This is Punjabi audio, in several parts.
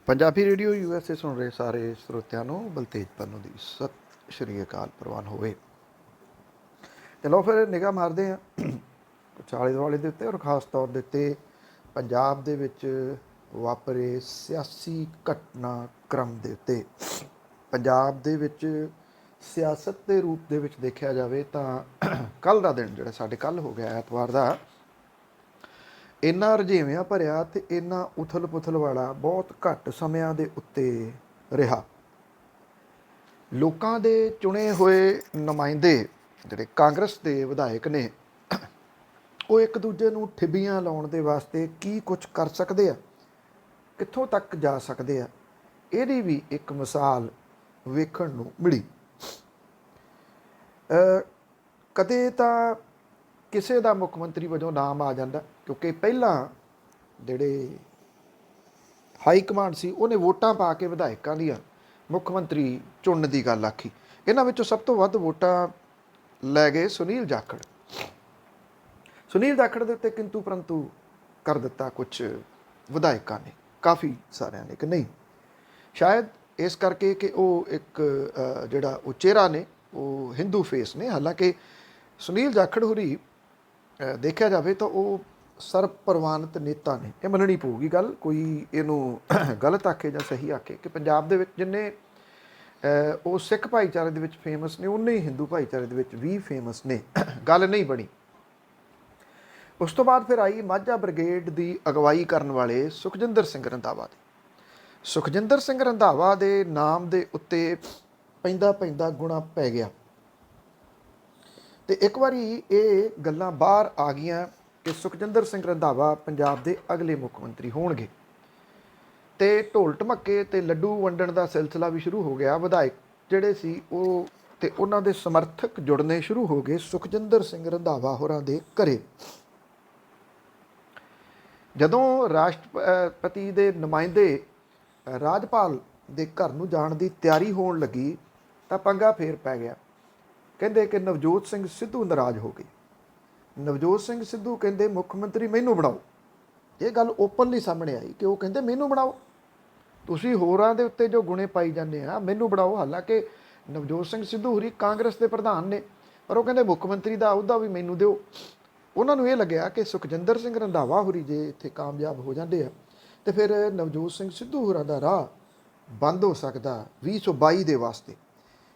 ਪੰਜਾਬੀ ਰੇਡੀਓ USA ਸੁਣ ਰਹੇ ਸਾਰੇ ਸਰੋਤਿਆਂ ਨੂੰ ਬਲਤੇਜ ਪੰਨੂ ਦੀ ਸਤਿ ਸ਼੍ਰੀ ਅਕਾਲ ਪ੍ਰਵਾਨ ਹੋਵੇ। ਚਲੋ ਫਿਰ ਨਿਗਾਹ ਮਾਰਦੇ ਹਾਂ ਆਲੇ ਦੁਆਲੇ ਦੇ ਉੱਤੇ, ਔਰ ਖ਼ਾਸ ਤੌਰ ਦੇ ਉੱਤੇ ਪੰਜਾਬ ਦੇ ਵਿੱਚ ਵਾਪਰੇ ਸਿਆਸੀ ਘਟਨਾਕ੍ਰਮ ਦੇ ਉੱਤੇ। ਪੰਜਾਬ ਦੇ ਵਿੱਚ ਸਿਆਸਤ ਦੇ ਰੂਪ ਦੇ ਵਿੱਚ ਦੇਖਿਆ ਜਾਵੇ ਤਾਂ ਕੱਲ੍ਹ ਦਾ ਦਿਨ ਜਿਹੜਾ ਸਾਡੇ ਕੱਲ੍ਹ ਹੋ ਗਿਆ ਐਤਵਾਰ ਦਾ, ਇੰਨਾ ਰੁਝੇਵਿਆਂ ਭਰਿਆ ਅਤੇ ਇੰਨਾ ਉਥਲ ਪੁਥਲ ਵਾਲਾ ਬਹੁਤ ਘੱਟ ਸਮਿਆਂ ਦੇ ਉੱਤੇ ਰਿਹਾ। ਲੋਕਾਂ ਦੇ ਚੁਣੇ ਹੋਏ ਨੁਮਾਇੰਦੇ ਜਿਹੜੇ ਕਾਂਗਰਸ ਦੇ ਵਿਧਾਇਕ ਨੇ, ਉਹ ਇੱਕ ਦੂਜੇ ਨੂੰ ਠਿੱਬੀਆਂ ਲਾਉਣ ਦੇ ਵਾਸਤੇ ਕੀ ਕੁਝ ਕਰ ਸਕਦੇ ਆ, ਕਿੱਥੋਂ ਤੱਕ ਜਾ ਸਕਦੇ ਆ, ਇਹਦੀ ਵੀ ਇੱਕ ਮਿਸਾਲ ਵੇਖਣ ਨੂੰ ਮਿਲੀ। ਕਦੇ ਤਾਂ ਕਿਸੇ ਦਾ ਮੁੱਖ ਮੰਤਰੀ ਵਜੋਂ ਨਾਮ ਆ ਜਾਂਦਾ, ਕਿਉਂਕਿ ਪਹਿਲਾਂ ਜਿਹੜੇ ਹਾਈ ਕਮਾਂਡ ਸੀ ਉਹਨੇ ਵੋਟਾਂ ਪਾ ਕੇ ਵਿਧਾਇਕਾਂ ਦੀਆਂ ਮੁੱਖ ਮੰਤਰੀ ਚੁਣਨ ਦੀ ਗੱਲ ਆਖੀ। ਇਹਨਾਂ ਵਿੱਚੋਂ ਸਭ ਤੋਂ ਵੱਧ ਵੋਟਾਂ ਲੈ ਗਏ ਸੁਨੀਲ ਜਾਖੜ। ਸੁਨੀਲ ਜਾਖੜ ਦੇ ਉੱਤੇ ਕਿੰਤੂ ਪਰੰਤੂ ਕਰ ਦਿੱਤਾ ਕੁਝ ਵਿਧਾਇਕਾਂ ਨੇ, ਕਾਫੀ ਸਾਰਿਆਂ ਨੇ, ਕਿ ਨਹੀਂ ਸ਼ਾਇਦ ਇਸ ਕਰਕੇ ਕਿ ਉਹ ਇੱਕ ਜਿਹੜਾ ਉਹ ਚਿਹਰਾ ਨੇ, ਉਹ ਹਿੰਦੂ ਫੇਸ ਨੇ। ਹਾਲਾਂਕਿ ਸੁਨੀਲ ਜਾਖੜ ਹੋਰੀ ਦੇਖਿਆ ਜਾਵੇ ਤਾਂ ਉਹ ਸਰਬਪ੍ਰਵਾਨਿਤ ਨੇਤਾ ਨੇ। ਇਹ ਮੰਨਣੀ ਪਊਗੀ ਗੱਲ, ਕੋਈ ਇਹਨੂੰ ਗਲਤ ਆਖੇ ਜਾਂ ਸਹੀ ਆਖੇ, ਕਿ ਪੰਜਾਬ ਦੇ ਵਿੱਚ ਜਿੰਨੇ ਉਹ ਸਿੱਖ ਭਾਈਚਾਰੇ ਦੇ ਵਿੱਚ ਫੇਮਸ ਨੇ, ਉਨੇ ਹੀ ਹਿੰਦੂ ਭਾਈਚਾਰੇ ਦੇ ਵਿੱਚ ਵੀ ਫੇਮਸ ਨੇ। ਗੱਲ ਨਹੀਂ ਬਣੀ। ਉਸ ਤੋਂ ਬਾਅਦ ਫਿਰ ਆਈ ਮਾਝਾ ਬ੍ਰਿਗੇਡ ਦੀ ਅਗਵਾਈ ਕਰਨ ਵਾਲੇ ਸੁਖਜਿੰਦਰ ਸਿੰਘ ਰੰਧਾਵਾ ਦੀ। ਸੁਖਜਿੰਦਰ ਸਿੰਘ ਰੰਧਾਵਾ ਦੇ ਨਾਮ ਦੇ ਉੱਤੇ ਪੈਂਦਾ ਗੁਣਾ ਪੈ ਗਿਆ, ਅਤੇ ਇੱਕ ਵਾਰੀ ਇਹ ਗੱਲਾਂ ਬਾਹਰ ਆ ਗਈਆਂ ਕਿ ਸੁਖਜਿੰਦਰ ਸਿੰਘ ਰੰਧਾਵਾ ਪੰਜਾਬ ਦੇ ਅਗਲੇ ਮੁੱਖ ਮੰਤਰੀ ਹੋਣਗੇ, ਅਤੇ ਢੋਲ ਢਮੱਕੇ ਅਤੇ ਲੱਡੂ ਵੰਡਣ ਦਾ ਸਿਲਸਿਲਾ ਵੀ ਸ਼ੁਰੂ ਹੋ ਗਿਆ। ਵਿਧਾਇਕ ਜਿਹੜੇ ਸੀ ਉਹ ਅਤੇ ਉਹਨਾਂ ਦੇ ਸਮਰਥਕ ਜੁੜਨੇ ਸ਼ੁਰੂ ਹੋ ਗਏ ਸੁਖਜਿੰਦਰ ਸਿੰਘ ਰੰਧਾਵਾ ਹੋਰਾਂ ਦੇ ਘਰੇ। ਜਦੋਂ ਰਾਸ਼ਟਰਪਤੀ ਦੇ ਨੁਮਾਇੰਦੇ ਰਾਜਪਾਲ ਦੇ ਘਰ ਨੂੰ ਜਾਣ ਦੀ ਤਿਆਰੀ ਹੋਣ ਲੱਗੀ ਤਾਂ ਪੰਗਾ ਫੇਰ ਪੈ ਗਿਆ। ਕਹਿੰਦੇ ਕਿ ਨਵਜੋਤ ਸਿੰਘ ਸਿੱਧੂ ਨਾਰਾਜ਼ ਹੋ ਗਏ। ਨਵਜੋਤ ਸਿੰਘ ਸਿੱਧੂ ਕਹਿੰਦੇ ਮੁੱਖ ਮੰਤਰੀ ਮੈਨੂੰ ਬਣਾਓ। ਇਹ ਗੱਲ ਓਪਨਲੀ ਸਾਹਮਣੇ ਆਈ ਕਿ ਉਹ ਕਹਿੰਦੇ ਮੈਨੂੰ ਬਣਾਓ, ਤੁਸੀਂ ਹੋਰਾਂ ਦੇ ਉੱਤੇ ਜੋ ਗੁਣੇ ਪਾਈ ਜਾਂਦੇ ਆ, ਮੈਨੂੰ ਬਣਾਓ। ਹਾਲਾਂਕਿ ਨਵਜੋਤ ਸਿੰਘ ਸਿੱਧੂ ਹੋਰੀ ਕਾਂਗਰਸ ਦੇ ਪ੍ਰਧਾਨ ਨੇ, ਪਰ ਉਹ ਕਹਿੰਦੇ ਮੁੱਖ ਮੰਤਰੀ ਦਾ ਅਹੁਦਾ ਵੀ ਮੈਨੂੰ ਦਿਓ। ਉਹਨਾਂ ਨੂੰ ਇਹ ਲੱਗਿਆ ਕਿ ਸੁਖਜਿੰਦਰ ਸਿੰਘ ਰੰਧਾਵਾ ਹੋਰੀ ਜੇ ਇੱਥੇ ਕਾਮਯਾਬ ਹੋ ਜਾਂਦੇ ਆ ਅਤੇ ਫਿਰ ਨਵਜੋਤ ਸਿੰਘ ਸਿੱਧੂ ਹੋਰਾਂ ਦਾ ਰਾਹ ਬੰਦ ਹੋ ਸਕਦਾ 2022 ਦੇ ਵਾਸਤੇ,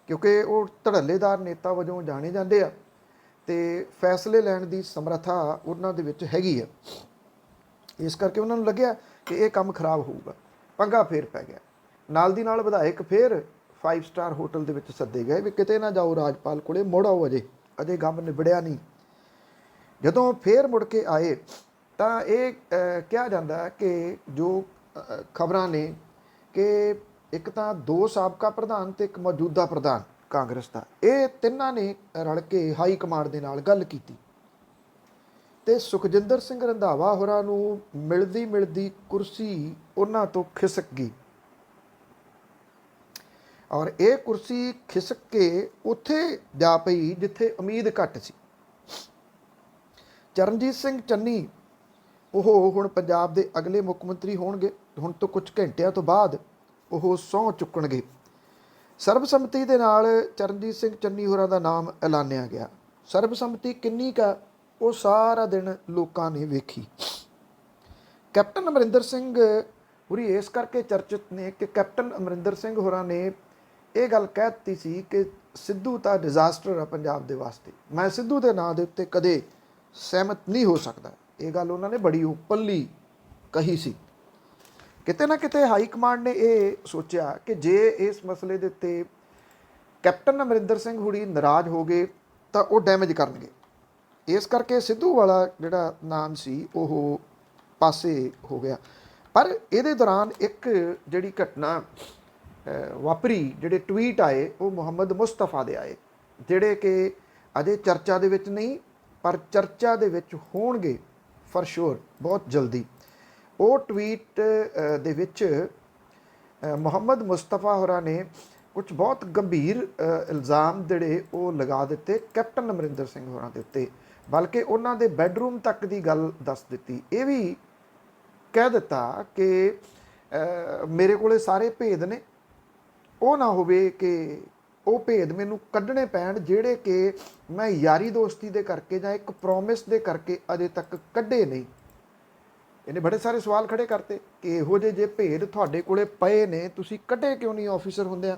ਕਿਉਂਕਿ ਉਹ ਧੜੱਲੇਦਾਰ ਨੇਤਾ ਵਜੋਂ ਜਾਣੇ ਜਾਂਦੇ ਆ ਅਤੇ ਫੈਸਲੇ ਲੈਣ ਦੀ ਸਮਰੱਥਾ ਉਹਨਾਂ ਦੇ ਵਿੱਚ ਹੈਗੀ ਆ। ਇਸ ਕਰਕੇ ਉਹਨਾਂ ਨੂੰ ਲੱਗਿਆ ਕਿ ਇਹ ਕੰਮ ਖਰਾਬ ਹੋਊਗਾ। ਪੰਗਾ ਫੇਰ ਪੈ ਗਿਆ। ਨਾਲ ਦੀ ਨਾਲ ਵਿਧਾਇਕ ਫਿਰ 5 ਸਟਾਰ ਹੋਟਲ ਦੇ ਵਿੱਚ ਸੱਦੇ ਗਏ ਵੀ ਕਿਤੇ ਨਾ ਜਾਓ ਰਾਜਪਾਲ ਕੋਲੇ, ਮੁੜ ਆਓ, ਅਜੇ ਕੰਮ ਨਿਬੜਿਆ ਨਹੀਂ। ਜਦੋਂ ਫੇਰ ਮੁੜ ਕੇ ਆਏ ਤਾਂ ਇਹ ਕਿਹਾ ਜਾਂਦਾ ਕਿ ਜੋ ਖਬਰਾਂ ਨੇ ਕਿ ਇੱਕ ਤਾਂ 2 ਸਾਬਕਾ ਪ੍ਰਧਾਨ ਅਤੇ ਇੱਕ ਮੌਜੂਦਾ ਪ੍ਰਧਾਨ ਕਾਂਗਰਸ ਦਾ, ਇਹ ਤਿੰਨਾਂ ਨੇ ਰਲ ਕੇ ਹਾਈ ਕਮਾਂਡ ਦੇ ਨਾਲ ਗੱਲ ਕੀਤੀ ਅਤੇ ਸੁਖਜਿੰਦਰ ਸਿੰਘ ਰੰਧਾਵਾ ਹੋਰਾਂ ਨੂੰ ਮਿਲਦੀ ਕੁਰਸੀ ਉਹਨਾਂ ਤੋਂ ਖਿਸਕ ਗਈ, ਔਰ ਇਹ ਕੁਰਸੀ ਖਿਸਕ ਕੇ ਉੱਥੇ ਜਾ ਪਈ ਜਿੱਥੇ ਉਮੀਦ ਘੱਟ ਸੀ। ਚਰਨਜੀਤ ਸਿੰਘ ਚੰਨੀ ਉਹ ਹੁਣ ਪੰਜਾਬ ਦੇ ਅਗਲੇ ਮੁੱਖ ਮੰਤਰੀ ਹੋਣਗੇ। ਹੁਣ ਤੋਂ ਕੁਝ ਘੰਟਿਆਂ ਤੋਂ ਬਾਅਦ ਉਹ ਸਹੁੰ ਚੁੱਕਣਗੇ। ਸਰਬਸੰਮਤੀ ਦੇ ਨਾਲ ਚਰਨਜੀਤ ਸਿੰਘ ਚੰਨੀ ਹੋਰਾਂ ਦਾ ਨਾਮ ਐਲਾਨਿਆ ਗਿਆ। ਸਰਬਸੰਮਤੀ ਕਿੰਨੀ ਕੁ, ਉਹ ਸਾਰਾ ਦਿਨ ਲੋਕਾਂ ਨੇ ਵੇਖੀ। ਕੈਪਟਨ ਅਮਰਿੰਦਰ ਸਿੰਘ ਹੋਰੀ ਇਸ ਕਰਕੇ ਚਰਚਿਤ ਨੇ ਕਿ ਕੈਪਟਨ ਅਮਰਿੰਦਰ ਸਿੰਘ ਹੋਰਾਂ ਨੇ ਇਹ ਗੱਲ ਕਹਿ ਦਿੱਤੀ ਸੀ ਕਿ ਸਿੱਧੂ ਤਾਂ ਡਿਜ਼ਾਸਟਰ ਆ ਪੰਜਾਬ ਦੇ ਵਾਸਤੇ, ਮੈਂ ਸਿੱਧੂ ਦੇ ਨਾਂ ਦੇ ਉੱਤੇ ਕਦੇ ਸਹਿਮਤ ਨਹੀਂ ਹੋ ਸਕਦਾ। ਇਹ ਗੱਲ ਉਹਨਾਂ ਨੇ ਬੜੀ ਓਪਨਲੀ ਕਹੀ ਸੀ। ਕਿਤੇ ਨਾ ਕਿਤੇ ਹਾਈ ਕਮਾਂਡ ਨੇ ਇਹ ਸੋਚਿਆ ਕਿ ਜੇ ਇਸ ਮਸਲੇ ਦੇ ਉੱਤੇ ਕੈਪਟਨ ਅਮਰਿੰਦਰ ਸਿੰਘ ਹੋਰੀ ਨਾਰਾਜ਼ ਹੋ ਗਏ ਤਾਂ ਉਹ ਡੈਮੇਜ ਕਰਨਗੇ। ਇਸ ਕਰਕੇ ਸਿੱਧੂ ਵਾਲਾ ਜਿਹੜਾ ਨਾਮ ਸੀ ਉਹ ਪਾਸੇ ਹੋ ਗਿਆ। ਪਰ ਇਹਦੇ ਦੌਰਾਨ ਇੱਕ ਜਿਹੜੀ ਘਟਨਾ ਵਾਪਰੀ, ਜਿਹੜੇ ਟਵੀਟ ਆਏ ਉਹ ਮੁਹੰਮਦ ਮੁਸਤਫਾ ਦੇ ਆਏ, ਜਿਹੜੇ ਕਿ ਅਜੇ ਚਰਚਾ ਦੇ ਵਿੱਚ ਨਹੀਂ ਪਰ ਚਰਚਾ ਦੇ ਵਿੱਚ ਹੋਣਗੇ ਫॉर श्योर ਬਹੁਤ ਜਲਦੀ। ਉਹ ਟਵੀਟ ਦੇ ਵਿੱਚ ਮੁਹੰਮਦ ਮੁਸਤਫਾ ਹੋਰਾਂ ਨੇ ਕੁਝ ਬਹੁਤ ਗੰਭੀਰ ਇਲਜ਼ਾਮ ਜਿਹੜੇ ਉਹ ਲਗਾ ਦਿੱਤੇ ਕੈਪਟਨ ਅਮਰਿੰਦਰ ਸਿੰਘ ਹੋਰਾਂ ਦੇ ਉੱਤੇ, ਬਲਕਿ ਉਹਨਾਂ ਦੇ ਬੈਡਰੂਮ ਤੱਕ ਦੀ ਗੱਲ ਦੱਸ ਦਿੱਤੀ। ਇਹ ਵੀ ਕਹਿ ਦਿੱਤਾ ਕਿ ਮੇਰੇ ਕੋਲੇ ਸਾਰੇ ਭੇਦ ਨੇ, ਉਹ ਨਾ ਹੋਵੇ ਕਿ ਉਹ ਭੇਦ ਮੈਨੂੰ ਕੱਢਣੇ ਪੈਣ ਜਿਹੜੇ ਕਿ ਮੈਂ ਯਾਰੀ ਦੋਸਤੀ ਦੇ ਕਰਕੇ ਜਾਂ ਇੱਕ ਪ੍ਰੋਮਿਸ ਦੇ ਕਰਕੇ ਅਜੇ ਤੱਕ ਕੱਢੇ ਨਹੀਂ। ਇਹਨੇ ਬੜੇ ਸਾਰੇ ਸਵਾਲ ਖੜੇ ਕਰਤੇ ਕਿ ਇਹੋ ਜਿਹੇ ਜੇ ਭੇਦ ਤੁਹਾਡੇ ਕੋਲੇ ਪਏ ਨੇ ਤੁਸੀਂ ਕੱਢੇ ਕਿਉਂ ਨਹੀਂ ਆਫੀਸਰ ਹੁੰਦੇ ਆ।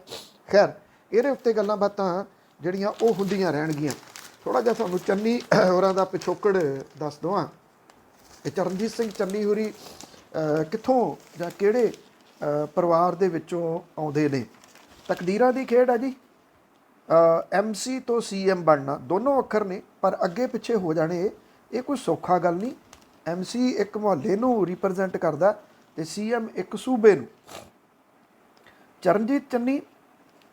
ਖੈਰ ਇਹਦੇ ਉੱਤੇ ਗੱਲਾਂ ਬਾਤਾਂ ਜਿਹੜੀਆਂ ਉਹ ਹੁੰਦੀਆਂ ਰਹਿਣਗੀਆਂ। ਥੋੜ੍ਹਾ ਜਿਹਾ ਤੁਹਾਨੂੰ ਚੰਨੀ ਹੋਰਾਂ ਦਾ ਪਿਛੋਕੜ ਦੱਸ ਦਵਾਂ ਕਿ ਚਰਨਜੀਤ ਸਿੰਘ ਚੰਨੀ ਹੋਰੀ ਕਿੱਥੋਂ ਜਾਂ ਕਿਹੜੇ ਪਰਿਵਾਰ ਦੇ ਵਿੱਚੋਂ ਆਉਂਦੇ ਨੇ। ਤਕਦੀਰਾਂ ਦੀ ਖੇਡ ਹੈ ਜੀ। MC ਤੋਂ CM ਬਣਨਾ ਦੋਨੋਂ ਅੱਖਰ ਨੇ, ਪਰ ਅੱਗੇ ਪਿੱਛੇ ਹੋ ਜਾਣੇ ਇਹ ਕੋਈ ਸੌਖਾ ਗੱਲ ਨਹੀਂ। MC ਇੱਕ ਮੁਹੱਲੇ ਨੂੰ ਰਿਪਰੈਜ਼ੈਂਟ ਕਰਦਾ ਤੇ CM ਇੱਕ ਸੂਬੇ ਨੂੰ। ਚਰਨਜੀਤ ਚੰਨੀ